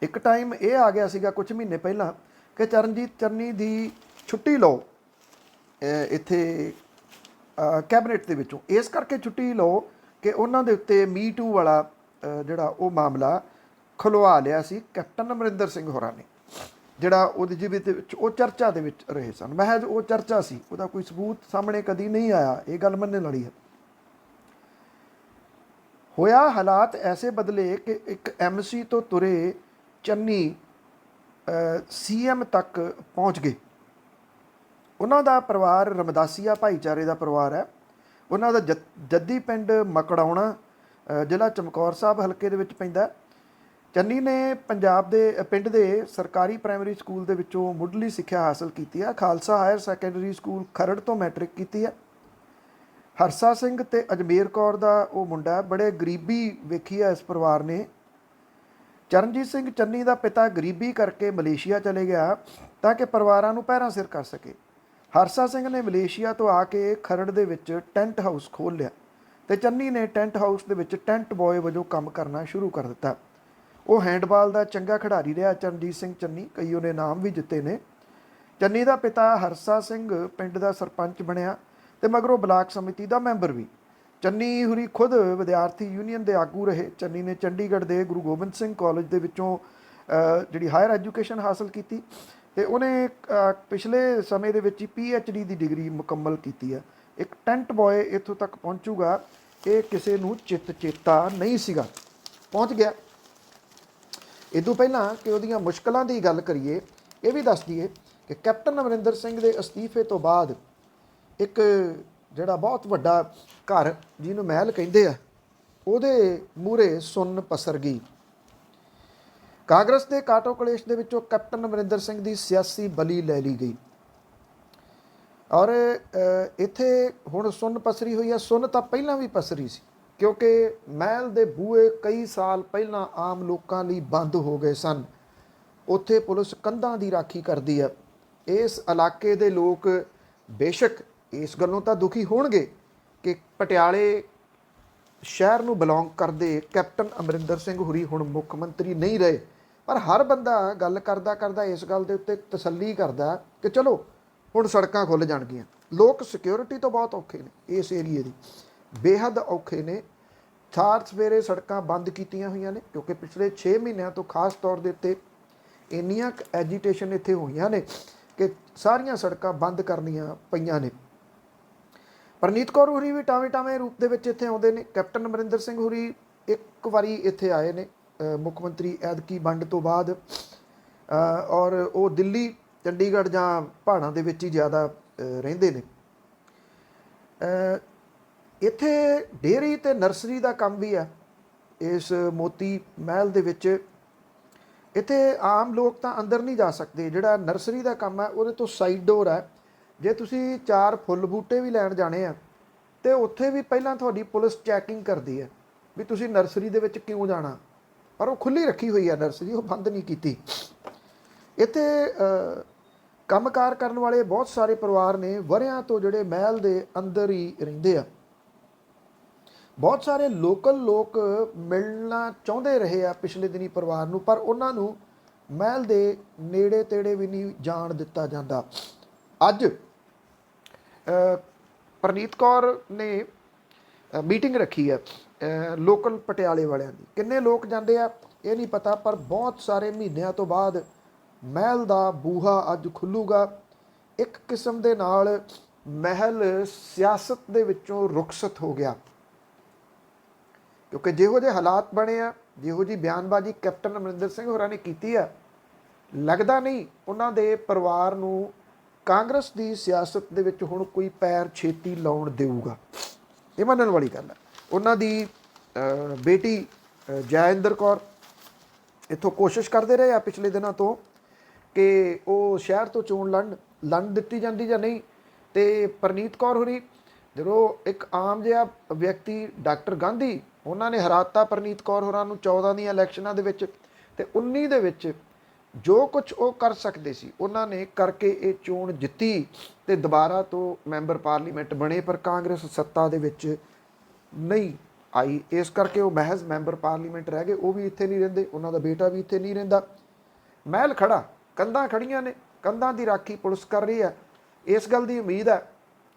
ਇੱਕ ਟਾਈਮ ਇਹ ਆ ਗਿਆ ਸੀਗਾ ਕੁਝ ਮਹੀਨੇ ਪਹਿਲਾਂ ਕਿ ਚਰਨਜੀਤ ਚੰਨੀ ਦੀ ਛੁੱਟੀ ਲਓ ਇੱਥੇ ਕੈਬਨਿਟ ਦੇ ਵਿੱਚੋਂ। ਇਸ ਕਰਕੇ ਛੁੱਟੀ ਲਓ ਕਿ ਉਹਨਾਂ ਦੇ ਉੱਤੇ ਮੀ ਟੂ ਵਾਲਾ ਜਿਹੜਾ ਉਹ ਮਾਮਲਾ ਖੁਲਵਾ ਲਿਆ ਸੀ ਕੈਪਟਨ ਅਮਰਿੰਦਰ ਸਿੰਘ ਹੋਰਾਂ ਨੇ, ਜਿਹੜਾ ਉਹਦੇ ਜੀਵਨ ਦੇ ਵਿੱਚ ਉਹ ਚਰਚਾ ਦੇ ਵਿੱਚ ਰਹੇ ਸਨ। ਮਹਿਜ਼ ਉਹ ਚਰਚਾ ਸੀ, ਉਹਦਾ ਕੋਈ ਸਬੂਤ ਸਾਹਮਣੇ ਕਦੀ ਨਹੀਂ ਆਇਆ, ਇਹ ਗੱਲ ਮੰਨਣ ਵਾਲੀ ਹੈ। ਹੋਇਆ ਹਾਲਾਤ ਐਸੇ ਬਦਲੇ ਕਿ ਇੱਕ MC ਤੋਂ ਤੁਰੇ ਚੰਨੀ CM ਤੱਕ ਪਹੁੰਚ ਗਏ। ਉਹਨਾਂ ਦਾ ਪਰਿਵਾਰ ਰਮਦਾਸੀਆ ਭਾਈਚਾਰੇ ਦਾ ਪਰਿਵਾਰ ਹੈ। ਉਹਨਾਂ ਦਾ ਜੱਦੀ ਪਿੰਡ ਮਕੜਾਉਣਾ ਜ਼ਿਲ੍ਹਾ ਚਮਕੌਰ ਸਾਹਿਬ ਹਲਕੇ ਦੇ ਵਿੱਚ ਪੈਂਦਾ। ਚੰਨੀ ਨੇ ਪੰਜਾਬ ਦੇ ਪਿੰਡ ਦੇ ਸਰਕਾਰੀ ਪ੍ਰਾਇਮਰੀ ਸਕੂਲ ਦੇ ਵਿੱਚੋਂ ਮੁੱਢਲੀ ਸਿੱਖਿਆ ਹਾਸਲ ਕੀਤੀ ਹੈ। Khalsa higher secondary school Kharar ਤੋਂ ਮੈਟ੍ਰਿਕ ਕੀਤੀ ਹੈ। ਹਰਸਾ ਸਿੰਘ ਤੇ ਅਜਮੇਰ ਕੌਰ ਦਾ ਉਹ ਮੁੰਡਾ, ਬੜੇ ਗਰੀਬੀ ਵੇਖੀ ਹੈ ਇਸ ਪਰਿਵਾਰ ਨੇ। ਚਰਨਜੀਤ ਸਿੰਘ ਚੰਨੀ ਦਾ ਪਿਤਾ ਗਰੀਬੀ ਕਰਕੇ ਮਲੇਸ਼ੀਆ ਚਲੇ ਗਿਆ ਤਾਂ ਕਿ ਪਰਿਵਾਰਾਂ ਨੂੰ ਪੈਰਾਂ ਸਿਰ ਕਰ ਸਕੇ। ਹਰਸਾ ਸਿੰਘ ਨੇ ਮਲੇਸ਼ੀਆ ਤੋਂ ਆ ਕੇ ਖਰੜ ਦੇ ਵਿੱਚ ਟੈਂਟ ਹਾਊਸ ਖੋਲ੍ਹ ਲਿਆ ਤੇ ਚੰਨੀ ਨੇ ਟੈਂਟ ਹਾਊਸ ਦੇ ਵਿੱਚ ਟੈਂਟ ਬॉय ਵਜੋਂ ਕੰਮ ਕਰਨਾ ਸ਼ੁਰੂ ਕਰ ਦਿੱਤਾ। ਉਹ ਹੈਂਡਬਾਲ ਦਾ ਚੰਗਾ ਖਿਡਾਰੀ ਰਿਹਾ ਚਰਨਜੀਤ ਸਿੰਘ ਚੰਨੀ, ਕਈ ਉਹਨੇ ਨਾਮ ਵੀ ਜਿੱਤੇ ਨੇ। ਚੰਨੀ ਦਾ ਪਿਤਾ ਹਰਸਾ ਸਿੰਘ ਪਿੰਡ ਦਾ ਸਰਪੰਚ ਬਣਿਆ ਤੇ ਮਗਰੋਂ ਬਲਾਕ ਸਮਿਤੀ ਦਾ ਮੈਂਬਰ ਵੀ। ਚੰਨੀ ਹੁਰੀ ਖੁਦ ਵਿਦਿਆਰਥੀ ਯੂਨੀਅਨ ਦੇ ਆਗੂ ਰਹੇ। ਚੰਨੀ ਨੇ ਚੰਡੀਗੜ੍ਹ ਦੇ ਗੁਰੂ ਗੋਬਿੰਦ ਸਿੰਘ ਕਾਲਜ ਦੇ ਵਿੱਚੋਂ ਜਿਹੜੀ ਹਾਇਰ ਐਜੂਕੇਸ਼ਨ ਹਾਸਲ ਕੀਤੀ ਤੇ ਉਹਨੇ ਪਿਛਲੇ ਸਮੇਂ ਦੇ ਵਿੱਚ ਹੀ PhD ਦੀ ਡਿਗਰੀ ਮੁਕੰਮਲ ਕੀਤੀ ਹੈ। ਇੱਕ ਟੈਂਟ ਬॉय ਇੱਥੋਂ ਤੱਕ ਪਹੁੰਚੂਗਾ ਇਹ ਕਿਸੇ ਨੂੰ ਚੇਤਾ ਨਹੀਂ ਸੀਗਾ, ਪਹੁੰਚ ਗਿਆ। ਇਹ ਤੋਂ ਪਹਿਲਾਂ ਕਿ ਉਹਦੀਆਂ ਮੁਸ਼ਕਲਾਂ ਦੀ ਗੱਲ ਕਰੀਏ, ਇਹ ਵੀ ਦੱਸ ਦਈਏ ਕਿ ਕੈਪਟਨ ਅਮਰਿੰਦਰ ਸਿੰਘ ਦੇ ਅਸਤੀਫੇ ਤੋਂ ਬਾਅਦ ਇੱਕ ਜਿਹੜਾ ਬਹੁਤ ਵੱਡਾ ਘਰ ਜਿਹਨੂੰ ਮਹਿਲ ਕਹਿੰਦੇ ਆ, ਉਹਦੇ ਮੂਹਰੇ ਸੁੰਨ ਪਸਰ ਗਈ। ਕਾਂਗਰਸ ਦੇ ਕਾਟੋ ਕਲੇਸ਼ ਦੇ ਵਿੱਚੋਂ ਕੈਪਟਨ ਅਮਰਿੰਦਰ ਸਿੰਘ ਦੀ ਸਿਆਸੀ ਬਲੀ ਲੈ ਲਈ ਗਈ ਔਰ ਇੱਥੇ ਹੁਣ ਸੁੰਨ ਪਸਰੀ ਹੋਈ ਹੈ। ਸੁੰਨ ਤਾਂ ਪਹਿਲਾਂ ਵੀ ਪਸਰੀ ਸੀ ਕਿਉਂਕਿ ਮਹਿਲ ਦੇ ਬੂਹੇ ਕਈ ਸਾਲ ਪਹਿਲਾਂ ਆਮ ਲੋਕਾਂ ਲਈ ਬੰਦ ਹੋ ਗਏ ਸਨ। ਉੱਥੇ ਪੁਲਿਸ ਕੰਧਾਂ ਦੀ ਰਾਖੀ ਕਰਦੀ ਹੈ। ਇਸ ਇਲਾਕੇ ਦੇ ਲੋਕ ਬੇਸ਼ੱਕ ਇਸ ਗੱਲੋਂ ਤਾਂ ਦੁਖੀ ਹੋਣਗੇ ਕਿ ਪਟਿਆਲੇ ਸ਼ਹਿਰ ਨੂੰ ਬਿਲੋਂਗ ਕਰਦੇ ਕੈਪਟਨ ਅਮਰਿੰਦਰ ਸਿੰਘ ਹੁਰੀ ਹੁਣ ਮੁੱਖ ਮੰਤਰੀ ਨਹੀਂ ਰਹੇ, ਪਰ ਹਰ ਬੰਦਾ ਗੱਲ ਕਰਦਾ ਇਸ ਗੱਲ ਦੇ ਉੱਤੇ ਤਸੱਲੀ ਕਰਦਾ ਕਿ ਚਲੋ ਹੁਣ ਸੜਕਾਂ ਖੁੱਲ੍ਹ ਜਾਣਗੀਆਂ। ਲੋਕ ਸਿਕਿਉਰਿਟੀ ਤੋਂ ਬਹੁਤ ਔਖੇ ਨੇ, ਇਸ ਏਰੀਏ ਦੀ ਬੇਹੱਦ ਔਖੇ ਨੇ। ਸਾਰ ਸਵੇਰੇ ਸੜਕਾਂ ਬੰਦ ਕੀਤੀਆਂ ਹੋਈਆਂ ਨੇ ਕਿਉਂਕਿ ਪਿਛਲੇ 6 ਮਹੀਨਿਆਂ ਤੋਂ ਖਾਸ ਤੌਰ ਦੇ ਉੱਤੇ ਇੰਨੀਆਂ ਐਜੀਟੇਸ਼ਨ ਇੱਥੇ ਹੋਈਆਂ ਨੇ ਕਿ ਸਾਰੀਆਂ ਸੜਕਾਂ ਬੰਦ ਕਰਨੀਆਂ ਪਈਆਂ ਨੇ। ਪਰਨੀਤ ਕੌਰ ਹੁਰੀ ਵੀ ਟਾਵੇਂ ਰੂਪ ਦੇ ਵਿੱਚ ਇੱਥੇ ਆਉਂਦੇ ਨੇ। ਕੈਪਟਨ ਅਮਰਿੰਦਰ ਸਿੰਘ ਹੁਰੀ ਇੱਕ ਵਾਰੀ ਇੱਥੇ ਆਏ ਨੇ ਮੁੱਖ ਮੰਤਰੀ ਐਤਕੀ ਵੰਡ ਤੋਂ ਬਾਅਦ ਔਰ ਉਹ ਦਿੱਲੀ, ਚੰਡੀਗੜ੍ਹ ਜਾਂ ਪਹਾੜਾਂ ਦੇ ਵਿੱਚ ਹੀ ਜ਼ਿਆਦਾ ਰਹਿੰਦੇ ਨੇ। ਇੱਥੇ ਡੇਅਰੀ ਤੇ ਨਰਸਰੀ ਦਾ ਕੰਮ ਵੀ ਹੈ ਇਸ ਮੋਤੀ ਮਹਿਲ ਦੇ ਵਿੱਚ। ਇੱਥੇ ਆਮ ਲੋਕ ਤਾਂ ਅੰਦਰ ਨਹੀਂ ਜਾ ਸਕਦੇ। ਜਿਹੜਾ ਨਰਸਰੀ ਦਾ ਕੰਮ ਹੈ ਉਹਦੇ ਤੋਂ ਸਾਈਡ ਡੋਰ ਹੈ। ਜੇ ਤੁਸੀਂ 4 ਫੁੱਲ ਬੂਟੇ ਵੀ ਲੈਣ ਜਾਣੇ ਆ ਤੇ ਉੱਥੇ ਵੀ ਪਹਿਲਾਂ ਤੁਹਾਡੀ ਪੁਲਿਸ ਚੈਕਿੰਗ ਕਰਦੀ ਹੈ ਵੀ ਤੁਸੀਂ ਨਰਸਰੀ ਦੇ ਵਿੱਚ ਕਿਉਂ ਜਾਣਾ, ਪਰ ਉਹ ਖੁੱਲ੍ਹੀ ਰੱਖੀ ਹੋਈ ਹੈ ਨਰਸਰੀ, ਉਹ ਬੰਦ ਨਹੀਂ ਕੀਤੀ। ਇੱਥੇ ਕੰਮਕਾਰ ਕਰਨ ਵਾਲੇ ਬਹੁਤ ਸਾਰੇ ਪਰਿਵਾਰ ਨੇ ਵਰ੍ਹਿਆਂ ਤੋਂ ਜਿਹੜੇ ਮਹਿਲ ਦੇ ਅੰਦਰ ਹੀ ਰਹਿੰਦੇ ਆ। ਬਹੁਤ ਸਾਰੇ ਲੋਕਲ ਲੋਕ ਮਿਲਣਾ ਚਾਹੁੰਦੇ ਰਹੇ ਆ ਪਿਛਲੇ ਦਿਨੀ ਪਰਿਵਾਰ ਨੂੰ, ਪਰ ਉਹਨਾਂ ਨੂੰ ਮਹਿਲ ਦੇ ਨੇੜੇ ਤੇੜੇ ਵੀ ਨਹੀਂ ਜਾਣ ਦਿੱਤਾ ਜਾਂਦਾ। ਅੱਜ ਪਰਨੀਤ ਕੌਰ ਨੇ ਮੀਟਿੰਗ ਰੱਖੀ ਹੈ ਲੋਕਲ ਪਟਿਆਲੇ ਵਾਲਿਆਂ ਦੀ। ਕਿੰਨੇ ਲੋਕ ਜਾਂਦੇ ਆ ਇਹ ਨਹੀਂ ਪਤਾ, ਪਰ ਬਹੁਤ ਸਾਰੇ ਮਹੀਨਿਆਂ ਤੋਂ ਬਾਅਦ ਮਹਿਲ ਦਾ ਬੂਹਾ ਅੱਜ ਖੁੱਲੂਗਾ। ਇੱਕ ਕਿਸਮ ਦੇ ਨਾਲ ਮਹਿਲ ਸਿਆਸਤ ਦੇ ਵਿੱਚੋਂ ਰੁਖਸਤ ਹੋ ਗਿਆ क्योंकि जिहो जे हालात बने आ, जिहो जी बयानबाजी कैप्टन अमरिंਦਰ ਸਿੰਘ ਹੋਰਾਂ ने की आ, लगता नहीं उन्होंने परिवार ਨੂੰ ਕਾਂਗਰਸ ਦੀ ਸਿਆਸਤ ਦੇ ਵਿੱਚ ਹੁਣ ਕੋਈ ਪੈਰ ਛੇਤੀ ਲਾਉਣ ਦੇਊਗਾ। ਇਹ ਮੰਨਣ ਵਾਲੀ ਗੱਲ ਹੈ। ਉਹਨਾਂ ਦੀ ਬੇਟੀ ਜੈਇੰਦਰ ਕੌਰ ਇੱਥੋਂ ਕੋਸ਼ਿਸ਼ ਕਰਦੇ ਰਹੇ ਆ ਪਿਛਲੇ ਦਿਨਾਂ ਤੋਂ ਕਿ ਉਹ ਸ਼ਹਿਰ ਤੋਂ ਚੋਣ ਲੜਨ ਦਿੱਤੀ ਜਾਂਦੀ ਜਾਂ ਨਹੀਂ। ਤੇ ਪ੍ਰਨੀਤ ਕੌਰ ਹੋਰੀ ਜਦੋਂ ਇੱਕ ਆਮ ਜਿਹਾ ਵਿਅਕਤੀ ਡਾਕਟਰ ਗਾਂਧੀ ਉਹਨਾਂ ਨੇ ਹਰਾਤਾ ਪ੍ਰਨੀਤ ਕੌਰ ਹੋਰਾਂ ਨੂੰ 14 ਦੀਆਂ ਇਲੈਕਸ਼ਨਾਂ ਦੇ ਵਿੱਚ, ਤੇ 19 ਦੇ ਵਿੱਚ ਜੋ ਕੁਝ ਉਹ ਕਰ ਸਕਦੇ ਸੀ ਉਹਨਾਂ ਨੇ ਕਰਕੇ ਇਹ ਚੋਣ ਜਿੱਤੀ ਤੇ ਦੁਬਾਰਾ ਤੋਂ ਮੈਂਬਰ ਪਾਰਲੀਮੈਂਟ ਬਣੇ। ਪਰ ਕਾਂਗਰਸ ਸੱਤਾ ਦੇ ਵਿੱਚ ਨਹੀਂ ਆਈ, ਇਸ ਕਰਕੇ ਉਹ ਮਹਿਜ਼ ਮੈਂਬਰ ਪਾਰਲੀਮੈਂਟ ਰਹਿ ਗਏ। ਉਹ ਵੀ ਇੱਥੇ ਨਹੀਂ ਰਹਿੰਦੇ, ਉਹਨਾਂ ਦਾ ਬੇਟਾ ਵੀ ਇੱਥੇ ਨਹੀਂ ਰਹਿੰਦਾ। ਮਹਿਲ ਖੜਾ, ਕੰਧਾਂ ਖੜੀਆਂ ਨੇ, ਕੰਧਾਂ ਦੀ ਰਾਖੀ ਪੁਲਿਸ ਕਰ ਰਹੀ ਹੈ। ਇਸ ਗੱਲ ਦੀ ਉਮੀਦ ਹੈ